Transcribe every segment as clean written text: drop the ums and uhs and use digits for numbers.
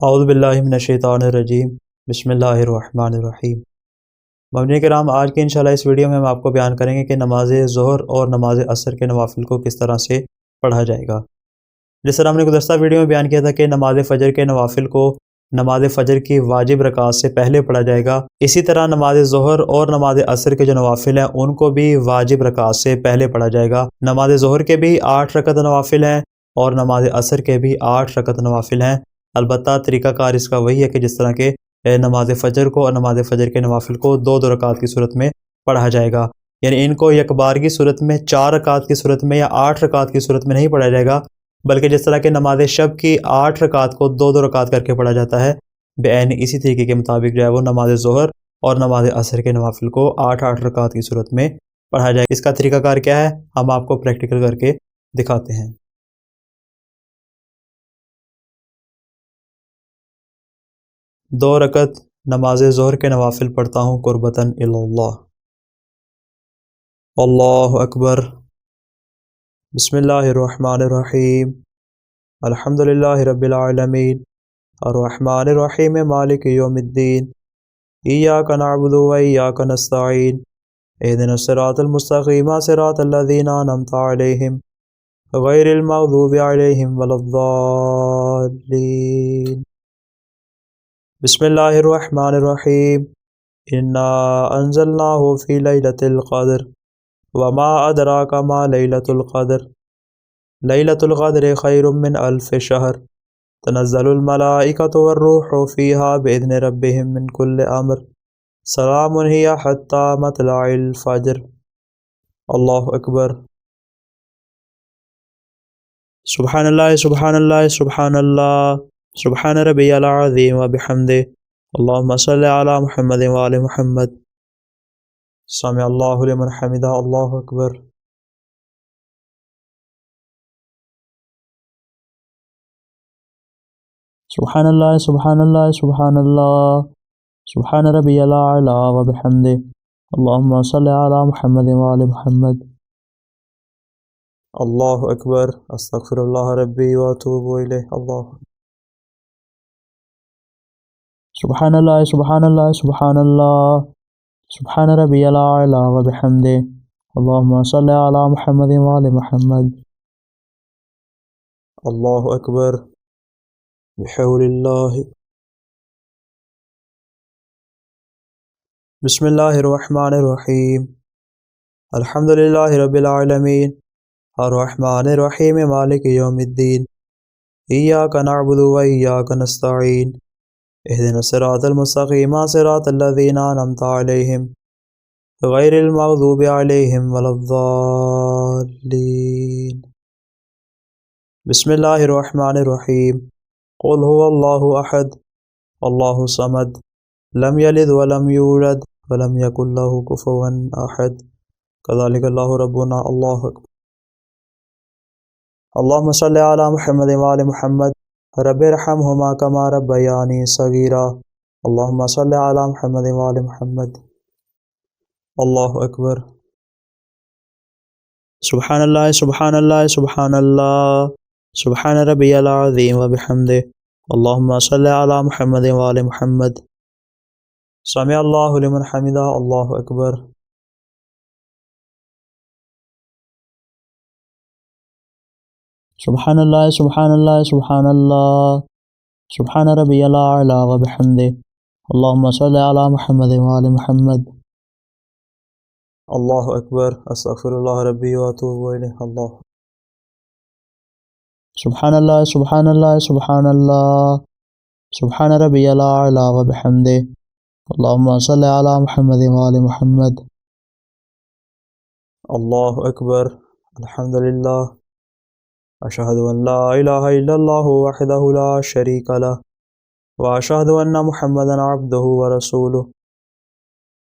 اعوذ باللہ من الشیطان الرجیم بسم اللہ الرحمن الرحیم۔ مبنی کرام، آج کے انشاءاللہ اس ویڈیو میں ہم آپ کو بیان کریں گے کہ نماز ظہر اور نماز عصر کے نوافل کو کس طرح سے پڑھا جائے گا۔ جس طرح ہم نے گزشتہ ویڈیو میں بیان کیا تھا کہ نماز فجر کے نوافل کو نماز فجر کی واجب رکعات سے پہلے پڑھا جائے گا، اسی طرح نماز ظہر اور نماز عصر کے جو نوافل ہیں ان کو بھی واجب رکعات سے پہلے پڑھا جائے گا۔ نماز ظہر کے بھی 8 رکعت نوافل ہیں اور نماز عصر کے بھی 8 رکعت نوافل ہیں۔ البتہ طریقہ کار اس کا وہی ہے کہ جس طرح کہ نماز فجر کو اور نماز فجر کے نوافل کو 2 رکعات کی صورت میں پڑھا جائے گا، یعنی ان کو یک بار کی صورت میں 4 رکعات کی صورت میں یا 8 رکعات کی صورت میں نہیں پڑھا جائے گا، بلکہ جس طرح کہ نماز شب کی 8 رکعات کو 2 رکعات کر کے پڑھا جاتا ہے، بعین اسی طریقے کے مطابق جو ہے وہ نماز ظہر اور نماز عصر کے نوافل کو 8 رکعات کی صورت میں پڑھا جائے گا۔ اس کا طریقہ کار کیا ہے ہم آپ کو پریکٹیکل کر کے دکھاتے ہیں۔ 2 رکعت نماز ظہر کے نوافل پڑھتا ہوں قربتاً اللہ۔ اللہ اکبر۔ بسم اللہ الرحمن الرحیم۔ الحمدللہ رب العالمین الرحمن الرحیم مالک یوم الدین ایاک نعبد و ایاک نستعین اہدنا الصراط المستقیم صراط الذین انعمت علیہم غیر المغضوب علیہم ولا الضالین۔ بسم اللہ الرحمن الرحیم۔ انا انزلناہ فی لیلۃ القدر وما ادراک ما لیلۃ القدر لیلۃ القدر خیر من الف شہر تنزل الملائکۃ والروح فیہا باذن ربہم من کل امر سلام ہی حتی مطلع الفجر۔ اللہ اکبر۔ سبحان اللہ سبحان اللہ سبحان اللہ سبحان ربی العظیم وبحمدہ اللہم صلی علی محمد وآل محمد۔ سمع اللہ لمن حمدہ۔ اللہ اکبر۔ سبحان اللہ سبحان اللہ سبحان اللہ سبحان ربی العلی وبحمدہ اللہم صلی علی محمد وآل محمد۔ اللہ اکبر۔ استغفر اللہ ربی واتوب الیہ۔ اللہ سبحان اللہ سبحان اللہ سبحان اللہ سبحان ربی العلی وبحمدہ اللہم صلی علی محمد وآل محمد۔ اللہ اکبر۔ بحول اللہ۔ بسم اللہ الرحمن الرحیم۔ الحمدللہ رب العالمین الرحمن الرحیم مالک یوم الدین ایاک نعبد و ایاک نستعین اہدنا الصراط المستقیم صراط الذین انعمت علیہم غیر المغضوب علیہم ولا الضالین۔ بسم اللہ الرحمن الرحیم۔ قل هو اللہ احد اللہ الصمد لم یلد ولم یولد ولم یکن له کفوا احد کذالک اللہ ربنا۔ اللہ اکبر۔ اللہم صلی علی محمد وآل محمد رب ارحمہما کما ربیانی صغیرا۔ اللہم صلی علی محمد وآل محمد۔ اللہ اکبر۔ سبحان اللہ سبحان اللہ سبحان اللہ سبحان ربی العظیم وبحمدہ اللہم صلی علی محمد وآل محمد۔ سمع اللہ لمن حمدہ۔ اللہ اکبر۔ سبحان اللہ سبحان اللہ سبحان اللہ سبحان ربی العلی وبحمدہ اللہم صلی علی محمد وآل محمد۔ اللہ اکبر۔ استغفر اللہ ربی واتوب الیہ۔ اللہ سبحان اللہ سبحان اللہ سبحان اللہ سبحان ربی العلی وبحمدہ اللہم صلی علی محمد وآل محمد۔ اللہ اکبر۔ الحمدللہ اشہد ان لا الہ الا اللہ وحدہ لا شریک لہ واشہد ان محمدا عبدہ ورسولہ۔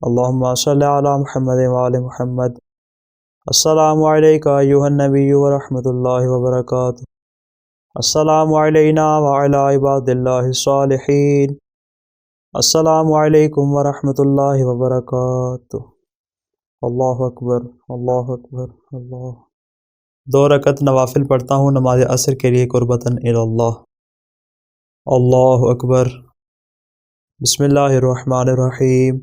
اللہم صلی علی محمد وآل محمد۔ السلام علیکہ ایہا النبی ورحمۃ اللہ وبرکاتہ۔ السلام علینا وعلی عباد اللہ الصالحین۔ السلام علیکم ورحمۃ اللہ وبرکاتہ۔ اللہ اکبر اللہ اکبر اللہ۔ 2 رکعت نوافل پڑھتا ہوں نماز عصر کے لیے قربتاً اللہ۔ اللہ اکبر۔ بسم اللہ الرحمن الرحیم۔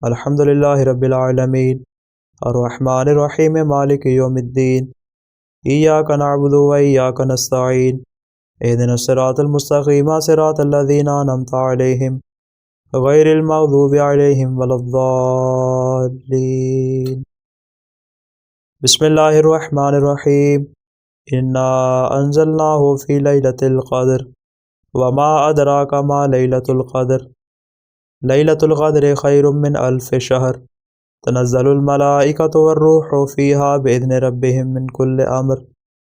الحمد للہ رب العالمین، الرحمن الرحیم، مالک یوم الدین، ایاک نعبد و ایاک نستعین، اہدنا الصراط المستقیم صراط الذین انعمت علیہم غیر المغضوب علیہم ولا الضالین۔ بسم اللہ الرحمن الرحیم۔ انا انزلناہ فی لیلۃ القدر وما ادراک ما لیلۃ القدر، لیلۃ القدر خیر من الف شہر، تنزل الملائکۃ والروح فیہا بإذن ربہم من کل امر،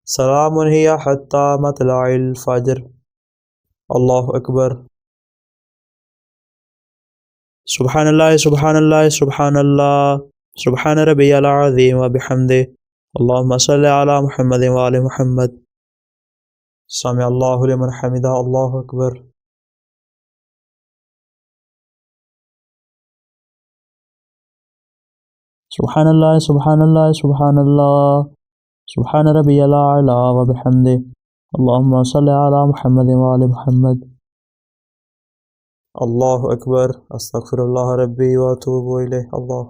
سلام ہی حتی مطلع الفجر۔ اللہ اکبر۔ سبحان اللہ سبحان اللہ سبحان اللہ، سبحان ربی العظیم وبحمدہ، اللہم صلی علی محمد وآل محمد۔ سمع اللہ لمن حمدہ، اللہ اکبر۔ سبحان اللہ سبحان اللہ سبحان اللہ، سبحان ربی العلی وبحمدہ، اللہم صلی علی محمد وآل محمد۔ اللہ اکبر۔ استغفر اللہ ربی واتوب الیہ۔ اللہ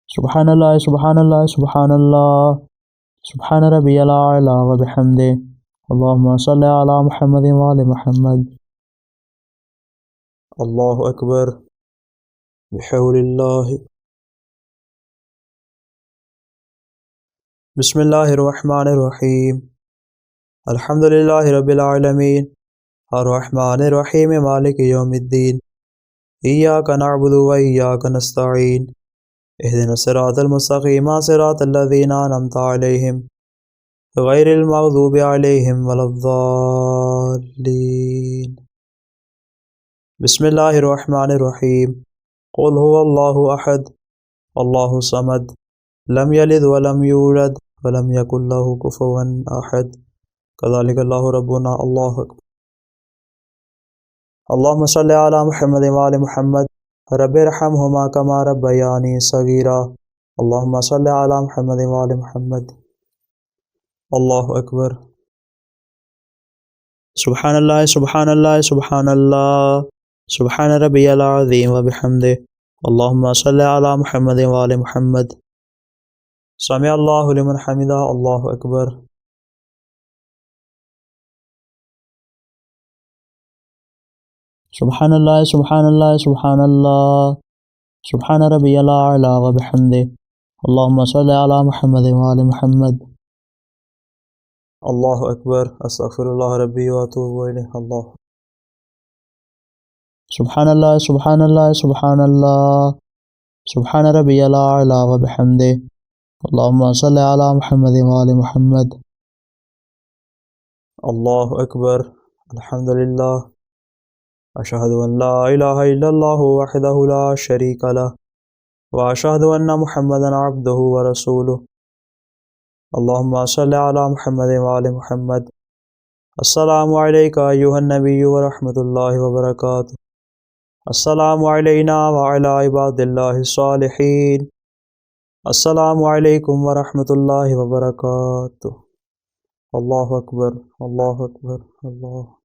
سبحان اللہ سبحان اللہ سبحان اللہ، سبحان ربی العلی وبحمدہ، اللہم صلی علی محمد وآل محمد۔ اللہ اکبر۔ بحول اللہ۔ بسم اللہ الرحمن الرحیم۔ الحمد للہ رب العالمین، الرحمن الرحیم، مالک یوم الدین، ایاک نعبد و ایاک نستعین، اہدنا الصراط المستقیم صراط الذین انعمت علیہم غیر المغضوب علیہم ولا الضالین۔ بسم اللہ الرحمن الرحیم۔ قل هو اللہ احد اللہ الصمد لم یلد ولم یولد ولم یکن له کفوا احد، کذالک اللہ ربنا۔ اللہ اکبر۔ اللہم صلی علی محمد وآل محمد، رب ارحمہما کما ربیانی صغیرا، اللہم صلی علی محمد وآل محمد۔ اللہ اکبر۔ سبحان اللہ سبحان اللہ سبحان اللہ، سبحان ربی العظیم وبحمدہ، اللہم صلی علی محمد وآل محمد۔ سمع اللہ لمن حمدہ، اللہ اکبر۔ سبحان اللہ سبحان اللہ سبحان اللہ، سبحان ربی العلی وبحمدہ، اللہم صلی علی محمد وآل محمد۔ اللہ اکبر۔ استغفر اللہ ربی واتوب الیہ۔ اللہ سبحان اللہ سبحان اللہ سبحان اللہ، سبحان ربی العلی وبحمدہ، اللہم صلی علی محمد وآل محمد۔ اللہ اکبر۔ الحمد للہ، اشہد ان لا الہ الا اللہ وحدہ لا شریک لہ، واشہد ان محمدا عبدہ ورسولہ، اللہم صلی علی محمد وآل محمد۔ السلام علیکہ ایہا النبی ورحمۃ اللہ وبرکاتہ، السلام علینا وعلی عباد اللہ الصالحین، السلام علیکم ورحمۃ اللہ وبرکاتہ۔ اللہ اکبر اللہ اکبر اللہ۔